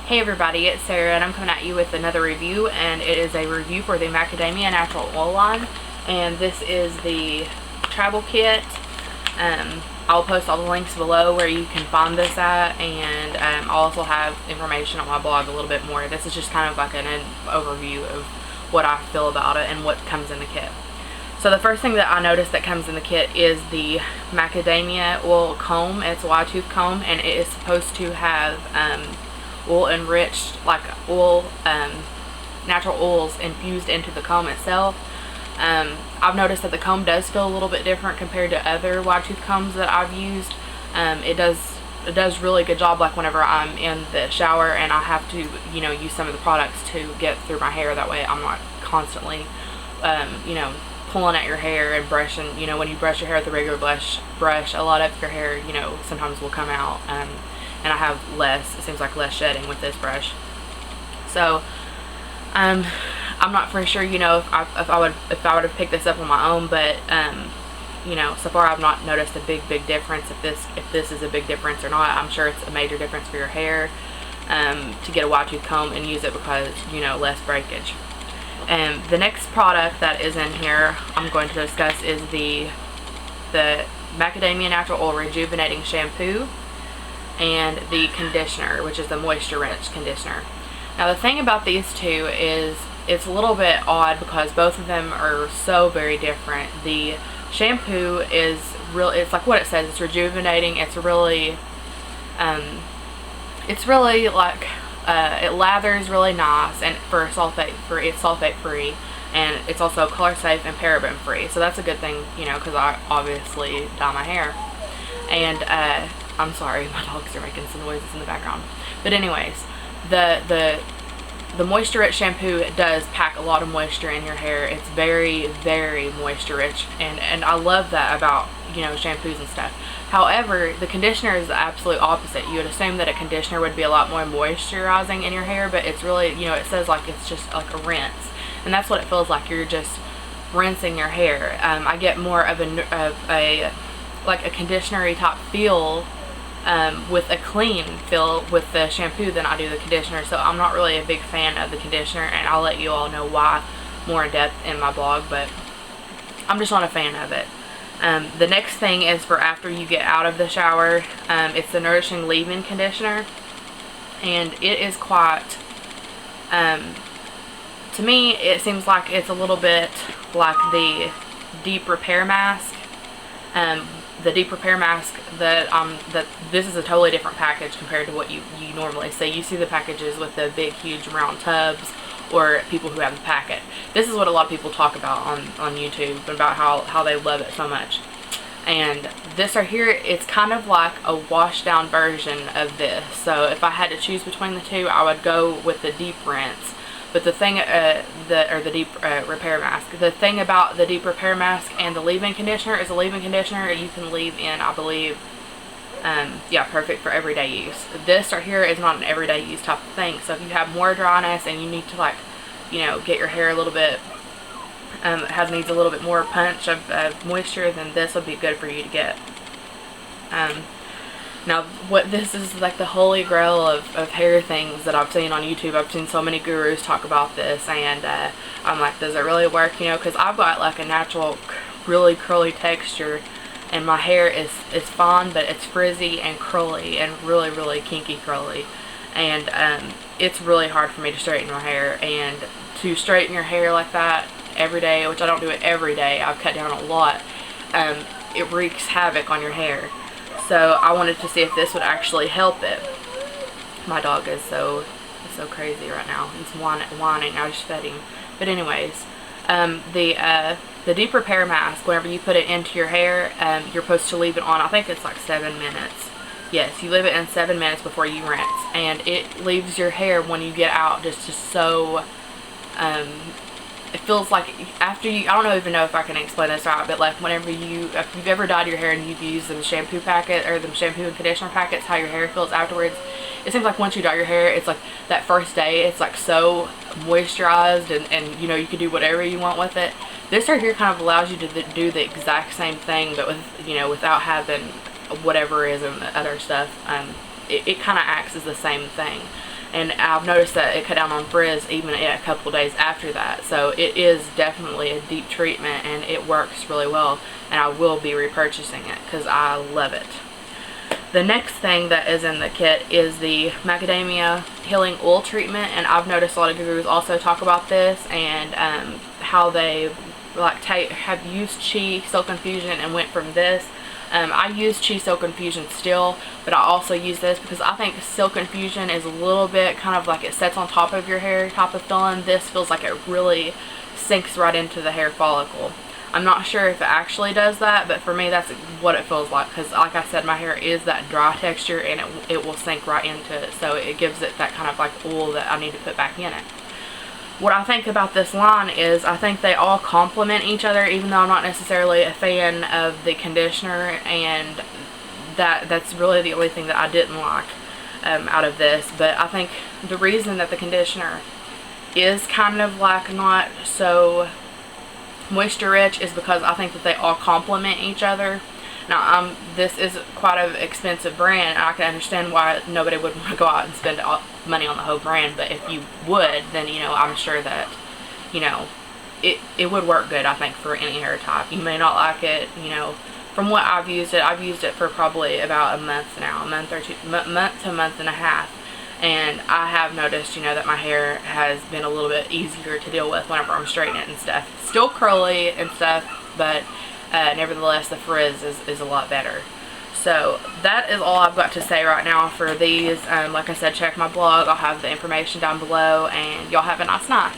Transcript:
Hey everybody, it's Sarah and I'm coming at you with another review, and it is a review for the Macadamia Natural Oil line, and this is the travel kit. I'll post all the links below where you can find this at, and I'll also have information on my blog a little bit more. This is just kind of like an overview of what I feel about it and what comes in the kit. So the first thing that I noticed that comes in the kit is the macadamia oil comb. It's a wide tooth comb, and it is supposed to have oil enriched, like oil, natural oils infused into the comb itself. I've noticed that the comb does feel a little bit different compared to other wide tooth combs that I've used. It does really good job, like whenever I'm in the shower and I have to, use some of the products to get through my hair. That way I'm not constantly, pulling at your hair and brushing. When you brush your hair with a regular brush, a lot of your hair, sometimes will come out. And I have it seems like less shedding with this brush. So I'm not for sure, if I would have picked this up on my own, but so far I've not noticed a big difference. If this is a big difference or not, I'm sure it's a major difference for your hair to get a wide tooth comb and use it, because less breakage. The next product that is in here I'm going to discuss is the Macadamia Natural Oil Rejuvenating Shampoo and the conditioner, which is the moisture rich conditioner. Now the thing about these two is it's a little bit odd because both of them are so very different. The shampoo is it's like what it says, it's rejuvenating. It's really like it lathers really nice, and it's sulfate free, and it's also color safe and paraben free. So that's a good thing, because I obviously dye my hair. And I'm sorry, my dogs are making some noises in the background. But anyways, the moisture rich shampoo does pack a lot of moisture in your hair. It's very moisture rich, and I love that about shampoos and stuff. However, the conditioner is the absolute opposite. You would assume that a conditioner would be a lot more moisturizing in your hair, but it's really, it says like it's just like a rinse, and that's what it feels like. You're just rinsing your hair. I get more of a like a conditioner-y type feel with a clean feel with the shampoo than I do the conditioner. So I'm not really a big fan of the conditioner, and I'll let you all know why more in depth in my blog, but I'm just not a fan of it. The next thing is for after you get out of the shower. It's the Nourishing Leave-In Conditioner, and it is quite, to me it seems like it's a little bit like the Deep Repair Mask. The Deep Repair Mask that this is a totally different package compared to what you normally see. You see the packages with the big huge round tubs, or people who have the packet. This is what a lot of people talk about on YouTube, about how they love it so much. And this right here, it's kind of like a washed down version of this. So if I had to choose between the two, I would go with the deep rinse. But the thing, the deep repair mask. The thing about the deep repair mask and the leave-in conditioner is, a leave-in conditioner you can leave in, I believe, yeah, perfect for everyday use. This right here is not an everyday use type of thing. So if you have more dryness and you need to, like, get your hair a little bit, needs a little bit more punch of moisture, then this would be good for you to get. Now, what this is like the holy grail of hair things that I've seen on YouTube. I've seen so many gurus talk about this, and I'm like, does it really work? Because I've got like a natural, really curly texture, and my hair is fine, but it's frizzy and curly, and really kinky curly. And it's really hard for me to straighten my hair, and to straighten your hair like that every day, which I don't do it every day, I've cut down a lot, it wreaks havoc on your hair. So I wanted to see if this would actually help it. My dog is so crazy right now. He's whining. I just fed him. But anyways, the Deep Repair Mask, whenever you put it into your hair, you're supposed to leave it on, I think it's like 7 minutes. Yes, you leave it in 7 minutes before you rinse. And it leaves your hair, when you get out, just so, it feels like after you, I don't even know if I can explain this right, but like whenever if you've ever dyed your hair and you've used the shampoo packet or the shampoo and conditioner packets, how your hair feels afterwards, it seems like once you dye your hair, it's like that first day, it's like so moisturized, and you can do whatever you want with it. This right here kind of allows you to do the exact same thing, but with, without having whatever is in the other stuff. It kind of acts as the same thing. and I've noticed that it cut down on frizz even a couple days after that. So it is definitely a deep treatment, and it works really well, and I will be repurchasing it because I love it. The next thing that is in the kit is the Macadamia Healing Oil Treatment, and I've noticed a lot of gurus also talk about this, and how they like have used Chi Silk Infusion and went from this. I use Chi Silk Infusion still, but I also use this because I think Silk Infusion is a little bit kind of like it sets on top of your hair type of feeling. This feels like it really sinks right into the hair follicle. I'm not sure if it actually does that, but for me that's what it feels like, because like I said, my hair is that dry texture, and it will sink right into it, so it gives it that kind of like oil that I need to put back in it. What I think about this line is I think they all complement each other, even though I'm not necessarily a fan of the conditioner, and that's really the only thing that I didn't like out of this. But I think the reason that the conditioner is kind of like not so moisture rich is because I think that they all complement each other. Now, this is quite an expensive brand, and I can understand why nobody would want to go out and spend money on the whole brand, but if you would, then, you know, I'm sure that, you know, it would work good, I think, for any hair type. You may not like it, you know. From what I've used it for probably about a month now, a month to a month and a half, and I have noticed, you know, that my hair has been a little bit easier to deal with whenever I'm straightening it and stuff. Still curly and stuff, but nevertheless the frizz is a lot better. So that is all I've got to say right now for these. Like I said, check my blog. I'll have the information down below, and y'all have a nice night.